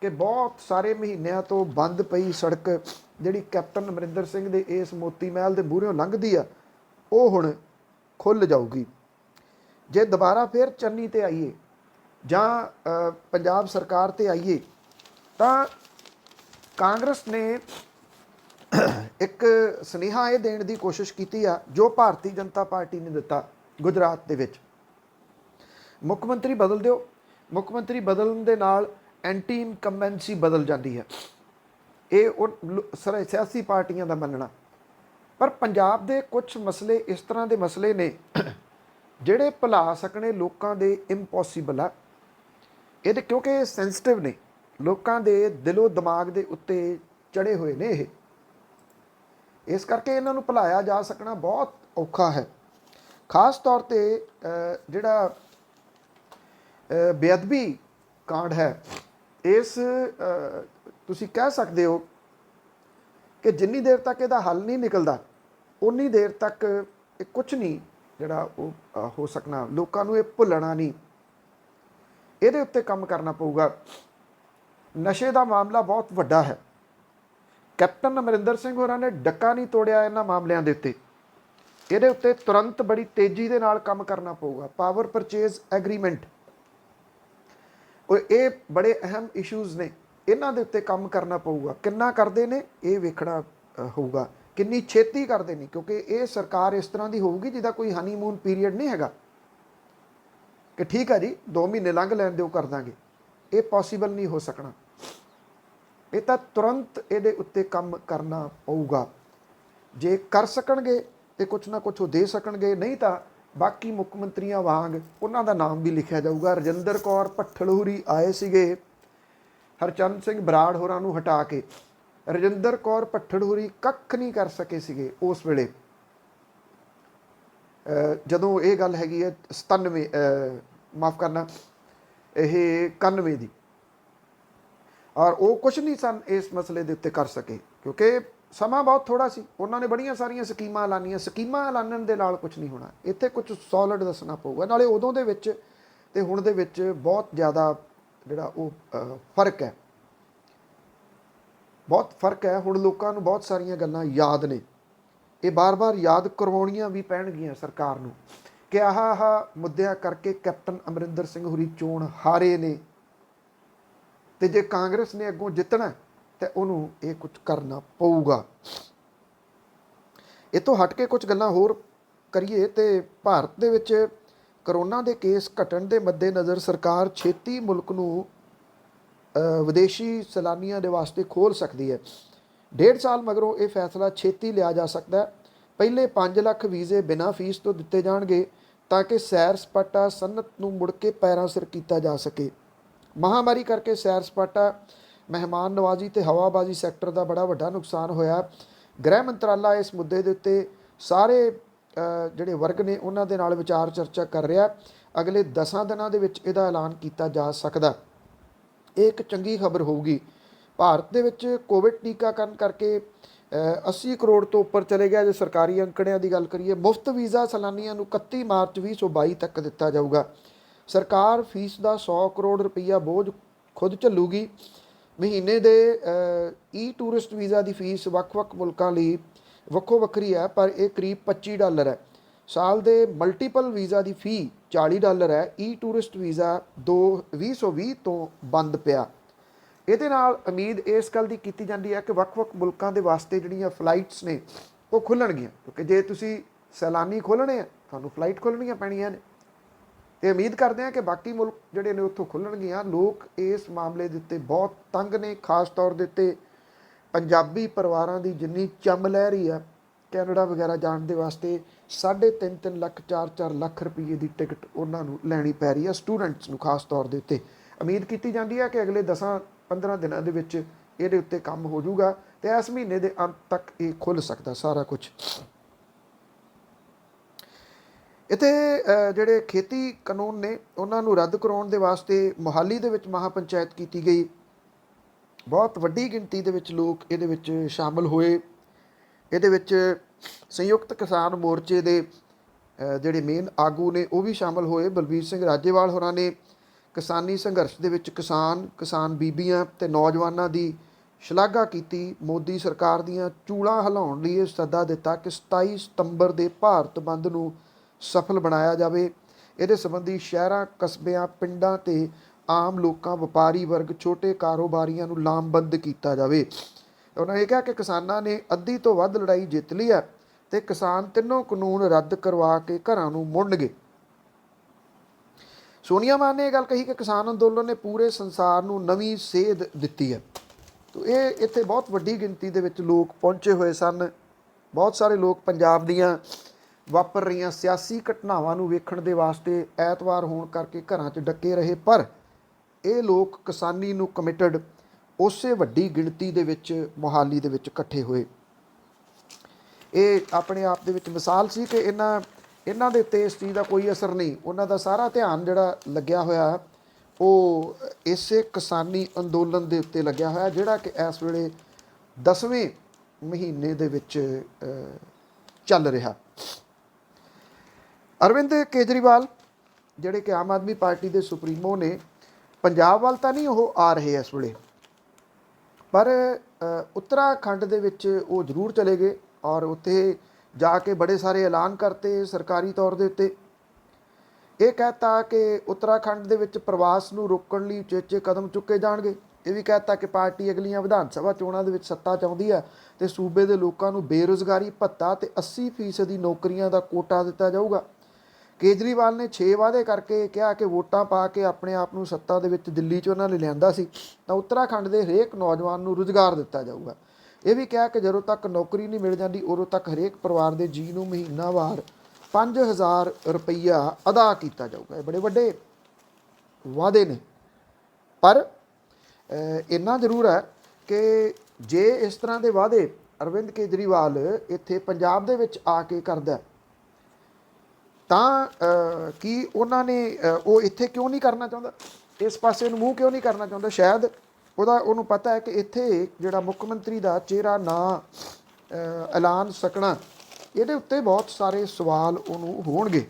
ਕਿ ਬਹੁਤ ਸਾਰੇ ਮਹੀਨਿਆਂ ਤੋਂ ਬੰਦ ਪਈ ਸੜਕ ਜਿਹੜੀ ਕੈਪਟਨ ਅਮਰਿੰਦਰ ਸਿੰਘ ਦੇ ਇਸ ਮੋਤੀ ਮਹਿਲ ਦੇ ਮੂਹਰਿਓਂ ਲੰਘਦੀ ਆ, ਉਹ ਹੁਣ ਖੁੱਲ੍ਹ ਜਾਊਗੀ। ਜੇ ਦੁਬਾਰਾ ਫਿਰ ਚੰਨੀ ਤੇ ਆਈਏ ਜਾਂ ਪੰਜਾਬ ਸਰਕਾਰ ਤੇ ਆਈਏ ਤਾਂ ਕਾਂਗਰਸ ਨੇ ਇੱਕ ਸੁਨੇਹਾ ਇਹ ਦੇਣ ਦੀ ਕੋਸ਼ਿਸ਼ ਕੀਤੀ ਆ ਜੋ ਭਾਰਤੀ ਜਨਤਾ ਪਾਰਟੀ ਨੇ ਦਿੱਤਾ ਗੁਜਰਾਤ ਦੇ ਵਿੱਚ। ਮੁੱਖ ਮੰਤਰੀ ਬਦਲ ਦਿਓ, ਮੁੱਖ ਮੰਤਰੀ ਬਦਲਣ ਦੇ ਨਾਲ ਐਂਟੀ ਇਨਕੰਬੈਂਸੀ ਬਦਲ ਜਾਂਦੀ ਹੈ। ਇਹ ਉਹ ਸਿਆਸੀ ਪਾਰਟੀਆਂ ਦਾ ਮੰਨਣਾ। ਪਰ ਪੰਜਾਬ ਦੇ ਕੁਝ ਮਸਲੇ ਇਸ ਤਰ੍ਹਾਂ ਦੇ ਮਸਲੇ ਨੇ ਜਿਹੜੇ ਭੁਲਾ ਸਕਣੇ ਲੋਕਾਂ ਦੇ ਇੰਪੋਸੀਬਲ ਆ। ਇਹਦੇ ਕਿਉਂਕਿ ਇਹ ਸੈਂਸਿਟਿਵ ਨੇ, ਲੋਕਾਂ ਦੇ ਦਿਲੋਂ ਦਿਮਾਗ ਦੇ ਉੱਤੇ ਚੜੇ ਹੋਏ ਨੇ ਇਹ, ਇਸ ਕਰਕੇ ਇਹਨਾਂ ਨੂੰ ਭੁਲਾਇਆ ਜਾ ਸਕਣਾ ਬਹੁਤ ਔਖਾ ਹੈ। ਖਾਸ ਤੌਰ ਤੇ ਜਿਹੜਾ ਬੇਅਦਬੀ ਕਾਂਡ ਹੈ, ਇਸ ਤੁਸੀਂ ਕਹਿ ਸਕਦੇ ਹੋ ਕਿ ਜਿੰਨੀ ਦੇਰ ਤੱਕ ਇਹਦਾ ਹੱਲ ਨਹੀਂ ਨਿਕਲਦਾ ਉਨੀ ਦੇਰ ਤੱਕ ਇਹ ਕੁਝ ਨਹੀਂ ਜਿਹੜਾ ਉਹ ਹੋ ਸਕਣਾ। ਲੋਕਾਂ ਨੂੰ ਇਹ ਭੁੱਲਣਾ ਨਹੀਂ, ਇਹਦੇ ਉੱਤੇ ਕੰਮ ਕਰਨਾ ਪਊਗਾ। ਨਸ਼ੇ ਦਾ ਮਾਮਲਾ ਬਹੁਤ ਵੱਡਾ ਹੈ। ਕੈਪਟਨ ਅਮਰਿੰਦਰ ਸਿੰਘ ਹੋਰਾਂ ਨੇ ਡੱਕਾ ਨਹੀਂ ਤੋੜਿਆ ਇਹਨਾਂ ਮਾਮਲਿਆਂ ਦੇ ਉੱਤੇ। ਇਹਦੇ ਉੱਤੇ ਤੁਰੰਤ ਬੜੀ ਤੇਜ਼ੀ ਦੇ ਨਾਲ ਕੰਮ ਕਰਨਾ ਪਊਗਾ। ਪਾਵਰ ਪਰਚੇਜ਼ ਐਗਰੀਮੈਂਟ, ਇਹ ਬੜੇ ਅਹਿਮ ਇਸ਼ੂਜ਼ ਨੇ, ਇਹਨਾਂ ਦੇ ਉੱਤੇ ਕੰਮ ਕਰਨਾ ਪਊਗਾ। ਕਿੰਨਾ ਕਰਦੇ ਨੇ ਇਹ ਵੇਖਣਾ ਹੋਊਗਾ, ਕਿੰਨੀ ਛੇਤੀ ਕਰਦੇ ਨੇ, ਕਿਉਂਕਿ ਇਹ ਸਰਕਾਰ ਇਸ ਤਰ੍ਹਾਂ ਦੀ ਹੋਊਗੀ ਜਿਹਦਾ ਕੋਈ ਹਨੀਮੂਨ ਪੀਰੀਅਡ ਨਹੀਂ ਹੈਗਾ ਕਿ ਠੀਕ ਹੈ ਜੀ 2 ਮਹੀਨੇ ਲੰਘ ਲੈਣ ਦਿਓ ਕਰ ਦਾਂਗੇ। ਇਹ ਪੋਸੀਬਲ ਨਹੀਂ ਹੋ ਸਕਣਾ। ਇਹ ਤਾਂ ਤੁਰੰਤ ਇਹਦੇ ਉੱਤੇ ਕੰਮ ਕਰਨਾ ਪਊਗਾ। ਜੇ ਕਰ ਸਕਣਗੇ ਤੇ ਕੁਛ ਨਾ ਕੁਛ ਉਹ ਦੇ ਸਕਣਗੇ, ਨਹੀਂ ਤਾਂ ਬਾਕੀ ਮੁੱਖ ਮੰਤਰੀਆਂ ਵਾਂਗ ਉਹਨਾਂ ਦਾ ਨਾਮ ਵੀ ਲਿਖਿਆ ਜਾਊਗਾ। ਰਜਿੰਦਰ ਕੌਰ ਭੱਠਲ ਹੋਰੀ ਆਏ ਸੀਗੇ ਹਰਚੰਦ ਸਿੰਘ ਬਰਾੜ ਹੋਰਾਂ ਨੂੰ ਹਟਾ ਕੇ। ਰਜਿੰਦਰ ਕੌਰ ਭੱਠਲ ਹੋਰੀ ਕੱਖ ਨਹੀਂ ਕਰ ਸਕੇ ਸੀਗੇ ਉਸ ਵੇਲੇ ਜਦੋਂ ਇਹ ਗੱਲ ਹੈਗੀ ਹੈ 97 ਮਾਫ ਕਰਨਾ ਇਹ 91 ਦੀ, ਔਰ ਉਹ ਕੁਛ ਨਹੀਂ ਸਨ ਇਸ ਮਸਲੇ ਦੇ ਉੱਤੇ ਕਰ ਸਕੇ ਕਿਉਂਕਿ ਸਮਾਂ ਬਹੁਤ ਥੋੜਾ ਸੀ। ਉਹਨਾਂ ਨੇ ਬੜੀਆਂ ਸਾਰੀਆਂ ਸਕੀਮਾਂ ਐਲਾਨੀਆਂ, ਸਕੀਮਾਂ ਐਲਾਨਣ ਦੇ ਨਾਲ ਕੁਛ ਨਹੀਂ ਹੋਣਾ। ਇੱਥੇ ਕੁਛ ਸੋਲਿਡ ਦੱਸਣਾ ਪਊਗਾ। ਨਾਲੇ ਉਦੋਂ ਦੇ ਵਿੱਚ ਤੇ ਹੁਣ ਦੇ ਵਿੱਚ ਬਹੁਤ ਜ਼ਿਆਦਾ ਜਿਹੜਾ ਉਹ ਫਰਕ ਹੈ, ਬਹੁਤ ਫਰਕ ਹੈ। ਹੁਣ ਲੋਕਾਂ ਨੂੰ ਬਹੁਤ ਸਾਰੀਆਂ ਗੱਲਾਂ ਯਾਦ ਨੇ, ਇਹ ਬਾਰ-ਬਾਰ ਯਾਦ ਕਰਵਾਉਣੀਆਂ ਵੀ ਪੈਣਗੀਆਂ ਸਰਕਾਰ ਨੂੰ ਕਿ ਆਹ ਮੁੱਦਿਆਂ ਕਰਕੇ ਕੈਪਟਨ ਅਮਰਿੰਦਰ ਸਿੰਘ ਹੋਰੀ ਚੋਣ ਹਾਰੇ ਨੇ, ਤੇ ਜੇ ਕਾਂਗਰਸ ਨੇ ਅੱਗੋਂ ਜਿੱਤਣਾ ਤੇ ਉਹਨੂੰ ਇਹ ਕੁਝ ਕਰਨਾ ਪਊਗਾ। ਇਹ ਤੋਂ ਹਟ ਕੇ ਕੁਝ ਗੱਲਾਂ ਹੋਰ ਕਰੀਏ ਤੇ ਭਾਰਤ ਦੇ ਵਿੱਚ ਕਰੋਨਾ ਦੇ ਕੇਸ ਘਟਣ ਦੇ ਮੱਦੇਨਜ਼ਰ ਸਰਕਾਰ ਛੇਤੀ ਮੁਲਕ ਨੂੰ ਵਿਦੇਸ਼ੀ ਸੈਲਾਨੀਆਂ ਦੇ ਵਾਸਤੇ ਖੋਲ੍ਹ ਸਕਦੀ ਹੈ। 1.5 ਸਾਲ ਮਗਰੋਂ ਇਹ ਫੈਸਲਾ ਛੇਤੀ ਲਿਆ ਜਾ ਸਕਦਾ ਹੈ। ਪਹਿਲੇ 5 ਲੱਖ ਵੀਜ਼ੇ ਬਿਨਾਂ ਫੀਸ ਤੋਂ ਦਿੱਤੇ ਜਾਣਗੇ ਤਾਂ ਕਿ ਸੈਰ ਸਪਾਟਾ ਸਨਅਤ ਨੂੰ ਮੁੜ ਕੇ ਪੈਰਾਂ ਸਿਰ ਕੀਤਾ ਜਾ ਸਕੇ। ਮਹਾਮਾਰੀ ਕਰਕੇ ਸੈਰ ਸਪਾਟਾ, ਮਹਿਮਾਨ ਨਵਾਜ਼ੀ ਤੇ ਹਵਾਬਾਜ਼ੀ ਸੈਕਟਰ ਦਾ ਬੜਾ ਵੱਡਾ ਨੁਕਸਾਨ ਹੋਇਆ। ਗ੍ਰਹਿ ਮੰਤਰਾਲਾ ਇਸ ਮੁੱਦੇ ਦੇ ਉੱਤੇ ਸਾਰੇ ਜਿਹੜੇ ਵਰਗ ਨੇ ਉਹਨਾਂ ਦੇ ਨਾਲ ਵਿਚਾਰ ਚਰਚਾ ਕਰ ਰਿਹਾ। ਅਗਲੇ 10 ਦਿਨਾਂ ਦੇ ਵਿੱਚ ਇਹਦਾ ਐਲਾਨ ਕੀਤਾ ਜਾ ਸਕਦਾ। ਇਹ ਇੱਕ ਚੰਗੀ ਖਬਰ ਹੋਊਗੀ। ਭਾਰਤ ਦੇ ਵਿੱਚ ਕੋਵਿਡ ਟੀਕਾਕਰਨ ਕਰਕੇ 80 ਕਰੋੜ ਤੋਂ ਉੱਪਰ ਚਲੇ ਗਿਆ। ਜੇ ਸਰਕਾਰੀ ਅੰਕੜਿਆਂ ਦੀ ਗੱਲ ਕਰੀਏ, ਮੁਫਤ ਵੀਜ਼ਾ ਸੈਲਾਨੀਆਂ ਨੂੰ 31 ਮਾਰਚ 2022 ਤੱਕ ਦਿੱਤਾ ਜਾਊਗਾ। ਸਰਕਾਰ ਫੀਸ ਦਾ 100 ਕਰੋੜ ਰੁਪਈਆ ਬੋਝ ਖੁਦ ਝੱਲੂਗੀ। ਮਹੀਨੇ ਦੇ ਟੂਰਿਸਟ ਵੀਜ਼ਾ ਦੀ ਫੀਸ ਵੱਖ-ਵੱਖ ਮੁਲਕਾਂ ਲਈ ਵੱਖੋ ਵੱਖਰੀ ਹੈ, ਪਰ ਇਹ ਕਰੀਬ $25 ਹੈ। ਸਾਲ ਦੇ ਮਲਟੀਪਲ ਵੀਜ਼ਾ ਦੀ ਫੀ $40 ਹੈ। ਟੂਰਿਸਟ ਵੀਜ਼ਾ 2020 ਤੋਂ ਬੰਦ ਪਿਆ। ਇਹਦੇ ਨਾਲ ਉਮੀਦ ਇਸ ਗੱਲ ਦੀ ਕੀਤੀ ਜਾਂਦੀ ਹੈ ਕਿ ਵੱਖ-ਵੱਖ ਮੁਲਕਾਂ ਦੇ ਵਾਸਤੇ ਜਿਹੜੀਆਂ ਫਲਾਈਟਸ ਨੇ ਉਹ ਖੁੱਲਣਗੀਆਂ, ਕਿਉਂਕਿ ਜੇ ਤੁਸੀਂ ਸੈਲਾਨੀ ਖੋਲ੍ਹਣੇ ਆ ਤੁਹਾਨੂੰ ਫਲਾਈਟ ਖੋਲ੍ਹਣੀਆਂ ਪੈਣੀਆਂ ਨੇ। ਤੇ ਉਮੀਦ ਕਰਦੇ ਹਾਂ ਕਿ ਬਾਕੀ ਮੁਲਕ ਜਿਹੜੇ ਨੇ ਉੱਥੋਂ ਖੁੱਲਣਗੀਆਂ। ਲੋਕ ਇਸ ਮਾਮਲੇ ਦੇ ਉੱਤੇ ਬਹੁਤ ਤੰਗ ਨੇ, ਖਾਸ ਤੌਰ ਦੇ ਉੱਤੇ ਪੰਜਾਬੀ ਪਰਿਵਾਰਾਂ ਦੀ ਜਿੰਨੀ ਚੰਮ ਲੈ ਰਹੀ ਆ ਕੈਨੇਡਾ ਵਗੈਰਾ ਜਾਣ ਦੇ ਵਾਸਤੇ 3.5 ਲੱਖ 4 ਲੱਖ ਰੁਪਏ ਦੀ ਟਿਕਟ ਉਹਨਾਂ ਨੂੰ ਲੈਣੀ ਪੈ ਰਹੀ ਆ, ਸਟੂਡੈਂਟਸ ਨੂੰ ਖਾਸ ਤੌਰ ਦੇ ਉੱਤੇ। ਉਮੀਦ ਕੀਤੀ ਜਾਂਦੀ ਹੈ ਕਿ ਅਗਲੇ 10-15 ਦਿਨਾਂ ਦੇ ਵਿੱਚ ਇਹਦੇ ਉੱਤੇ ਕੰਮ ਹੋ ਜਾਊਗਾ ਤੇ ਇਸ ਮਹੀਨੇ ਦੇ ਅੰਤ ਤੱਕ ਇਹ ਖੁੱਲ੍ਹ ਸਕਦਾ ਸਾਰਾ ਕੁਝ। ਇੱਥੇ ਜਿਹੜੇ ਖੇਤੀ ਕਾਨੂੰਨ ਨੇ ਉਹਨਾਂ ਨੂੰ ਰੱਦ ਕਰਾਉਣ ਦੇ ਵਾਸਤੇ ਮੋਹਾਲੀ ਦੇ ਵਿੱਚ ਮਹਾਪੰਚਾਇਤ ਕੀਤੀ ਗਈ। ਬਹੁਤ ਵੱਡੀ ਗਿਣਤੀ ਦੇ ਵਿੱਚ ਲੋਕ ਇਹਦੇ ਵਿੱਚ ਸ਼ਾਮਲ ਹੋਏ। ਇਹਦੇ ਵਿੱਚ ਸੰਯੁਕਤ ਕਿਸਾਨ ਮੋਰਚੇ ਦੇ ਜਿਹੜੇ ਮੇਨ ਆਗੂ ਨੇ ਉਹ ਵੀ ਸ਼ਾਮਲ ਹੋਏ। ਬਲਬੀਰ ਸਿੰਘ ਰਾਜੇਵਾਲ ਹੋਰਾਂ ਨੇ ਕਿਸਾਨੀ ਸੰਘਰਸ਼ ਦੇ ਵਿੱਚ ਕਿਸਾਨ ਬੀਬੀਆਂ ਤੇ ਨੌਜਵਾਨਾਂ ਦੀ ਸ਼ਲਾਘਾ ਕੀਤੀ। ਮੋਦੀ ਸਰਕਾਰ ਦੀਆਂ ਚੂਲਾਂ ਹਿਲਾਉਣ ਲਈ ਇਹ ਸੱਦਾ ਦਿੱਤਾ ਕਿ 27 ਸਤੰਬਰ ਦੇ ਭਾਰਤ ਬੰਦ ਨੂੰ ਸਫਲ ਬਣਾਇਆ ਜਾਵੇ। ਇਹਦੇ ਸੰਬੰਧੀ ਸ਼ਹਿਰਾਂ, ਕਸਬਿਆਂ, ਪਿੰਡਾਂ ਤੇ ਆਮ ਲੋਕਾਂ, ਵਪਾਰੀ ਵਰਗ, ਛੋਟੇ ਕਾਰੋਬਾਰੀਆਂ ਨੂੰ ਲਾਮਬੰਦ ਕੀਤਾ ਜਾਵੇ। ਉਹਨਾਂ ਨੇ ਕਿਹਾ ਕਿ ਕਿਸਾਨਾਂ ਨੇ ਅੱਧੀ ਤੋਂ ਵੱਧ ਲੜਾਈ ਜਿੱਤ ਲਈ ਹੈ ਤੇ ਕਿਸਾਨ ਤਿੰਨੋਂ ਕਾਨੂੰਨ ਰੱਦ ਕਰਵਾ ਕੇ ਘਰਾਂ ਨੂੰ ਮੁੜਨਗੇ। ਸੋਨੀਆ ਮਾਨ ਨੇ ਇਹ ਗੱਲ ਕਹੀ ਕਿ ਕਿਸਾਨ ਅੰਦੋਲਨ ਨੇ ਪੂਰੇ ਸੰਸਾਰ ਨੂੰ ਨਵੀਂ ਸੇਧ ਦਿੱਤੀ ਹੈ। ਤੋ ਇਹ ਇੱਥੇ ਬਹੁਤ ਵੱਡੀ ਗਿਣਤੀ ਦੇ ਵਿੱਚ ਲੋਕ ਪਹੁੰਚੇ ਹੋਏ ਸਨ। ਬਹੁਤ ਸਾਰੇ ਲੋਕ ਪੰਜਾਬ ਦੀਆਂ ਵਾਪਰ ਰਹੀਆਂ ਸਿਆਸੀ ਘਟਨਾਵਾਂ ਨੂੰ ਵੇਖਣ ਦੇ ਵਾਸਤੇ ਐਤਵਾਰ ਹੋਣ ਕਰਕੇ ਘਰਾਂ 'ਚ ਡੱਕੇ ਰਹੇ, ਪਰ ਇਹ ਲੋਕ ਕਿਸਾਨੀ ਨੂੰ ਕਮਿਟਡ ਉਸੇ ਵੱਡੀ ਗਿਣਤੀ ਦੇ ਵਿੱਚ ਮੋਹਾਲੀ ਦੇ ਵਿੱਚ ਇਕੱਠੇ ਹੋਏ। ਇਹ ਆਪਣੇ ਆਪ ਦੇ ਵਿੱਚ ਮਿਸਾਲ ਸੀ ਕਿ ਇਹਨਾਂ ਦੇ ਉੱਤੇ ਇਸ ਚੀਜ਼ ਦਾ ਕੋਈ ਅਸਰ ਨਹੀਂ। ਉਹਨਾਂ ਦਾ ਸਾਰਾ ਧਿਆਨ ਜਿਹੜਾ ਲੱਗਿਆ ਹੋਇਆ ਉਹ ਇਸੇ ਕਿਸਾਨੀ ਅੰਦੋਲਨ ਦੇ ਉੱਤੇ ਲੱਗਿਆ ਹੋਇਆ, ਜਿਹੜਾ ਕਿ ਇਸ ਵੇਲੇ 10ਵੇਂ ਮਹੀਨੇ ਦੇ ਵਿੱਚ ਚੱਲ ਰਿਹਾ। ਅਰਵਿੰਦ ਕੇਜਰੀਵਾਲ ਜਿਹੜੇ ਕਿ ਆਮ ਆਦਮੀ ਪਾਰਟੀ ਦੇ ਸੁਪਰੀਮੋ ਨੇ, ਪੰਜਾਬ ਵੱਲ ਤਾਂ ਨਹੀਂ ਉਹ ਆ ਰਹੇ ਇਸ ਵੇਲੇ, ਪਰ ਉੱਤਰਾਖੰਡ ਦੇ ਵਿੱਚ ਉਹ ਜ਼ਰੂਰ ਚਲੇ ਗਏ ਔਰ ਉੱਥੇ ਜਾ ਕੇ ਬੜੇ ਸਾਰੇ ਐਲਾਨ ਕਰਤੇ ਸਰਕਾਰੀ ਤੌਰ ਦੇ ਉੱਤੇ। ਇਹ ਕਹਿਤਾ ਕਿ ਉੱਤਰਾਖੰਡ ਦੇ ਵਿੱਚ ਪ੍ਰਵਾਸ ਨੂੰ ਰੋਕਣ ਲਈ ਉਚੇਚੇ ਕਦਮ ਚੁੱਕੇ ਜਾਣਗੇ। ਇਹ ਵੀ ਕਹਿਤਾ ਕਿ ਪਾਰਟੀ ਅਗਲੀਆਂ ਵਿਧਾਨ ਸਭਾ ਚੋਣਾਂ ਦੇ ਵਿੱਚ ਸੱਤਾ ਚਾਹੁੰਦੀ ਹੈ ਤੇ ਸੂਬੇ ਦੇ ਲੋਕਾਂ ਨੂੰ ਬੇਰੁਜ਼ਗਾਰੀ ਭੱਤਾ ਤੇ 80% ਨੌਕਰੀਆਂ ਦਾ ਕੋਟਾ ਦਿੱਤਾ ਜਾਊਗਾ। ਕੇਜਰੀਵਾਲ ਨੇ 6 ਵਾਅਦੇ ਕਰਕੇ ਕਿਹਾ ਕਿ ਵੋਟਾਂ ਪਾ ਕੇ ਆਪਣੇ ਆਪ ਨੂੰ ਸੱਤਾ ਦੇ ਵਿੱਚ ਦਿੱਲੀ 'ਚ ਉਹਨਾਂ ਨੇ ਲਿਆਂਦਾ ਸੀ ਤਾਂ ਉੱਤਰਾਖੰਡ ਦੇ ਹਰੇਕ ਨੌਜਵਾਨ ਨੂੰ ਰੁਜ਼ਗਾਰ ਦਿੱਤਾ ਜਾਊਗਾ। ਇਹ ਵੀ ਕਿਹਾ ਕਿ ਜਦੋਂ ਤੱਕ ਨੌਕਰੀ ਨਹੀਂ ਮਿਲ ਜਾਂਦੀ ਉਦੋਂ ਤੱਕ ਹਰੇਕ ਪਰਿਵਾਰ ਦੇ ਜੀਅ ਨੂੰ ਮਹੀਨਾਵਾਰ 5000 ਰੁਪਈਆ ਅਦਾ ਕੀਤਾ ਜਾਊਗਾ। ਇਹ ਬੜੇ ਵੱਡੇ ਵਾਅਦੇ ਨੇ, ਪਰ ਇੰਨਾ ਜ਼ਰੂਰ ਹੈ ਕਿ ਜੇ ਇਸ ਤਰ੍ਹਾਂ ਦੇ ਵਾਅਦੇ ਅਰਵਿੰਦ ਕੇਜਰੀਵਾਲ ਇੱਥੇ ਪੰਜਾਬ ਦੇ ਵਿੱਚ ਆ ਕੇ ਕਰਦਾ ਤਾਂ ਕੀ ਉਹਨਾਂ ਨੇ ਉਹ ਇੱਥੇ ਕਿਉਂ ਨਹੀਂ ਕਰਨਾ ਚਾਹੁੰਦਾ, ਇਸ ਪਾਸੇ ਨੂੰ ਮੂੰਹ ਕਿਉਂ ਨਹੀਂ ਕਰਨਾ ਚਾਹੁੰਦਾ? ਸ਼ਾਇਦ ਉਹਨੂੰ ਪਤਾ ਹੈ ਕਿ ਇੱਥੇ ਜਿਹੜਾ ਮੁੱਖ ਮੰਤਰੀ ਦਾ ਚਿਹਰਾ ਨਾ ਐਲਾਨ ਸਕਣਾ, ਇਹਦੇ ਉੱਤੇ ਬਹੁਤ ਸਾਰੇ ਸਵਾਲ ਉਹਨੂੰ ਹੋਣਗੇ।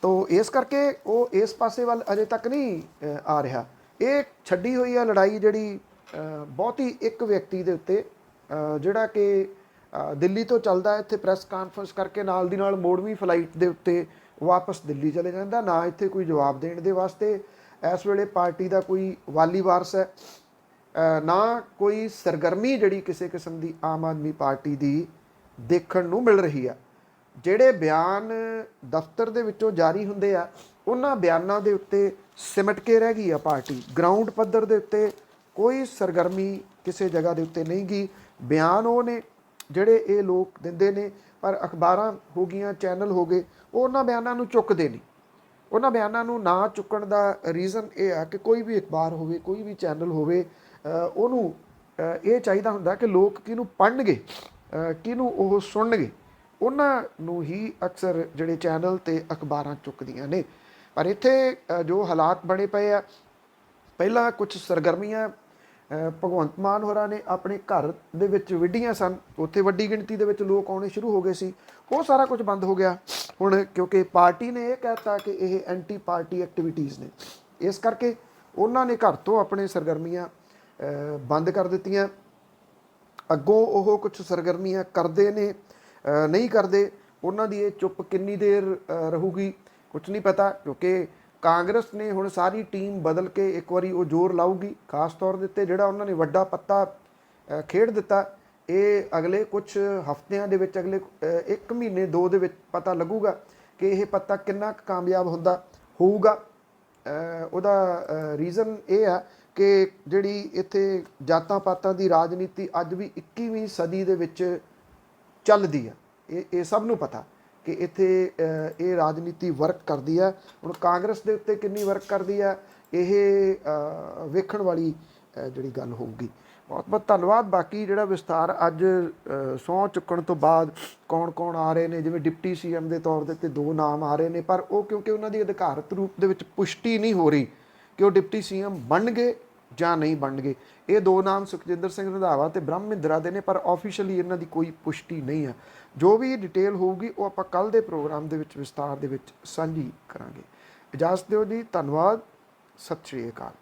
ਤੋ ਇਸ ਕਰਕੇ ਉਹ ਇਸ ਪਾਸੇ ਵੱਲ ਅਜੇ ਤੱਕ ਨਹੀਂ ਆ ਰਿਹਾ। ਇਹ ਛੱਡੀ ਹੋਈ ਆ ਲੜਾਈ ਜਿਹੜੀ ਬਹੁਤੀ ਇੱਕ ਵਿਅਕਤੀ ਦੇ ਉੱਤੇ, ਜਿਹੜਾ ਕਿ ਦਿੱਲੀ ਤੋਂ ਚੱਲਦਾ, ਇੱਥੇ ਪ੍ਰੈਸ ਕਾਨਫਰੰਸ ਕਰਕੇ ਨਾਲ ਦੀ ਨਾਲ ਮੋੜਵੀਂ ਫਲਾਈਟ ਦੇ ਉੱਤੇ ਵਾਪਸ ਦਿੱਲੀ ਚਲੇ ਜਾਂਦਾ। ਨਾ ਇੱਥੇ ਕੋਈ ਜਵਾਬ ਦੇਣ ਦੇ ਵਾਸਤੇ ਇਸ ਵੇਲੇ ਪਾਰਟੀ ਦਾ ਕੋਈ ਵਾਲੀ ਵਾਰਸ ਹੈ, ਨਾ ਕੋਈ ਸਰਗਰਮੀ ਜਿਹੜੀ ਕਿਸੇ ਕਿਸਮ ਦੀ ਆਮ ਆਦਮੀ ਪਾਰਟੀ ਦੀ ਦੇਖਣ ਨੂੰ ਮਿਲ ਰਹੀ ਆ। ਜਿਹੜੇ ਬਿਆਨ ਦਫ਼ਤਰ ਦੇ ਵਿੱਚੋਂ ਜਾਰੀ ਹੁੰਦੇ ਆ ਉਹਨਾਂ ਬਿਆਨਾਂ ਦੇ ਉੱਤੇ ਸਿਮਟ ਕੇ ਰਹਿ ਗਈ ਆ ਪਾਰਟੀ। ਗਰਾਊਂਡ ਪੱਧਰ ਦੇ ਉੱਤੇ ਕੋਈ ਸਰਗਰਮੀ ਕਿਸੇ ਜਗ੍ਹਾ ਦੇ ਉੱਤੇ ਨਹੀਂ ਗਈ। ਬਿਆਨ ਉਹ ਨੇ ਜਿਹੜੇ ਇਹ ਲੋਕ ਦਿੰਦੇ ਨੇ, ਪਰ ਅਖਬਾਰਾਂ ਹੋ ਗਈਆਂ, ਚੈਨਲ ਹੋ ਗਏ, ਉਹ ਉਹਨਾਂ ਬਿਆਨਾਂ ਨੂੰ ਚੁੱਕਦੇ ਨਹੀਂ। ਉਹਨਾਂ ਬਿਆਨਾਂ ਨੂੰ ਨਾ ਚੁੱਕਣ ਦਾ ਰੀਜ਼ਨ ਇਹ ਆ ਕਿ ਕੋਈ ਵੀ ਅਖਬਾਰ ਹੋਵੇ, ਕੋਈ ਵੀ ਚੈਨਲ ਹੋਵੇ, ਉਹਨੂੰ ਇਹ ਚਾਹੀਦਾ ਹੁੰਦਾ ਕਿ ਲੋਕ ਕਿਹਨੂੰ ਪੜ੍ਹਨਗੇ, ਕਿਹਨੂੰ ਉਹ ਸੁਣਨਗੇ, ਉਹਨਾਂ ਨੂੰ ਹੀ ਅਕਸਰ ਜਿਹੜੇ ਚੈਨਲ ਤੇ ਅਖਬਾਰਾਂ ਚੁੱਕਦੀਆਂ ਨੇ। ਪਰ ਇੱਥੇ ਜੋ ਹਾਲਾਤ ਬਣੇ ਪਏ ਆ, ਪਹਿਲਾਂ ਕੁਝ ਸਰਗਰਮੀਆਂ ਭਗਵੰਤ ਮਾਨ ਹੋਰਾਂ ਨੇ ਆਪਣੇ ਘਰ ਦੇ ਵਿੱਚ ਵਿੱਢੀਆਂ ਸਨ, ਉੱਥੇ ਵੱਡੀ ਗਿਣਤੀ ਦੇ ਵਿੱਚ ਲੋਕ ਆਉਣੇ ਸ਼ੁਰੂ ਹੋ ਗਏ ਸੀ, ਉਹ ਸਾਰਾ ਕੁਝ ਬੰਦ ਹੋ ਗਿਆ ਹੁਣ, ਕਿਉਂਕਿ ਪਾਰਟੀ ਨੇ ਇਹ ਕਹਿਤਾ ਕਿ ਇਹ ਐਂਟੀ ਪਾਰਟੀ ਐਕਟੀਵਿਟੀਜ਼ ਨੇ। ਇਸ ਕਰਕੇ ਉਹਨਾਂ ਨੇ ਘਰ ਤੋਂ ਆਪਣੇ ਸਰਗਰਮੀਆਂ ਬੰਦ ਕਰ ਦਿੱਤੀਆਂ। ਅੱਗੋਂ ਉਹ ਕੁਝ ਸਰਗਰਮੀਆਂ ਕਰਦੇ ਨੇ, ਨਹੀਂ ਕਰਦੇ, ਉਹਨਾਂ ਦੀ ਇਹ ਚੁੱਪ ਕਿੰਨੀ ਦੇਰ ਰਹੂਗੀ ਕੁਝ ਨਹੀਂ ਪਤਾ, ਕਿਉਂਕਿ ਕਾਂਗਰਸ ਨੇ ਹੁਣ ਸਾਰੀ ਟੀਮ ਬਦਲ ਕੇ ਇੱਕ ਵਾਰੀ ਉਹ ਜ਼ੋਰ ਲਾਊਗੀ, ਖਾਸ ਤੌਰ ਦੇ ਉੱਤੇ ਜਿਹੜਾ ਉਹਨਾਂ ਨੇ ਵੱਡਾ ਪੱਤਾ ਖੇਡ ਦਿੱਤਾ। ਇਹ ਅਗਲੇ ਕੁਝ ਹਫ਼ਤਿਆਂ ਦੇ ਵਿੱਚ, ਅਗਲੇ 1 ਮਹੀਨੇ 2 ਦੇ ਵਿੱਚ ਪਤਾ ਲੱਗੂਗਾ ਕਿ ਇਹ ਪੱਤਾ ਕਿੰਨਾ ਕੁ ਕਾਮਯਾਬ ਹੋਊਗਾ। ਉਹਦਾ ਰੀਜ਼ਨ ਇਹ ਆ ਕਿ ਜਿਹੜੀ ਇੱਥੇ ਜਾਤਾਂ ਪਾਤਾਂ ਦੀ ਰਾਜਨੀਤੀ ਅੱਜ ਵੀ 21ਵੀਂ ਸਦੀ ਦੇ ਵਿੱਚ ਚੱਲਦੀ ਆ। ਇਹ ਸਭ ਨੂੰ ਪਤਾ ਕਿ ਇੱਥੇ ਇਹ ਰਾਜਨੀਤੀ ਵਰਕ ਕਰਦੀ ਆ। ਹੁਣ ਕਾਂਗਰਸ ਦੇ ਉੱਤੇ ਕਿੰਨੀ ਵਰਕ ਕਰਦੀ ਆ, ਇਹ ਵੇਖਣ ਵਾਲੀ ਜਿਹੜੀ ਗੱਲ ਹੋਊਗੀ। ਬਹੁਤ ਬਹੁਤ ਧੰਨਵਾਦ। ਬਾਕੀ ਜਿਹੜਾ ਵਿਸਤਾਰ ਅੱਜ ਸਹੁੰ ਚੁੱਕਣ ਤੋਂ ਬਾਅਦ ਕੌਣ ਆ ਰਹੇ ਨੇ, ਜਿਵੇਂ ਡਿਪਟੀ ਸੀਐਮ ਦੇ ਤੌਰ ਦੇ ਉੱਤੇ 2 ਨਾਮ ਆ ਰਹੇ ਨੇ, ਪਰ ਉਹ ਕਿਉਂਕਿ ਉਹਨਾਂ ਦੀ ਅਧਿਕਾਰਤ ਰੂਪ ਦੇ ਵਿੱਚ ਪੁਸ਼ਟੀ ਨਹੀਂ ਹੋ ਰਹੀ ਕਿ ਉਹ ਡਿਪਟੀ ਸੀਐਮ ਬਣਨਗੇ ਜਾਂ ਨਹੀਂ ਬਣਨਗੇ। ਇਹ 2 ਨਾਮ ਸੁਖਜਿੰਦਰ ਸਿੰਘ ਰੰਧਾਵਾ ਤੇ ਬ੍ਰਹਮ ਮਹਿੰਦਰਾ ਦੇ ਨੇ, ਪਰ ਆਫੀਸ਼ੀਅਲੀ ਇਹਨਾਂ ਦੀ ਕੋਈ ਪੁਸ਼ਟੀ ਨਹੀਂ ਆ। ਜੋ ਵੀ ਡਿਟੇਲ ਹੋਊਗੀ ਉਹ ਆਪਾਂ ਕੱਲ੍ਹ ਦੇ ਪ੍ਰੋਗਰਾਮ ਦੇ ਵਿੱਚ ਵਿਸਤਾਰ ਦੇ ਵਿੱਚ ਸਾਂਝੀ ਕਰਾਂਗੇ। ਇਜਾਜ਼ਤ ਦਿਓ ਜੀ, ਧੰਨਵਾਦ, ਸਤਿ ਸ਼੍ਰੀ ਅਕਾਲ।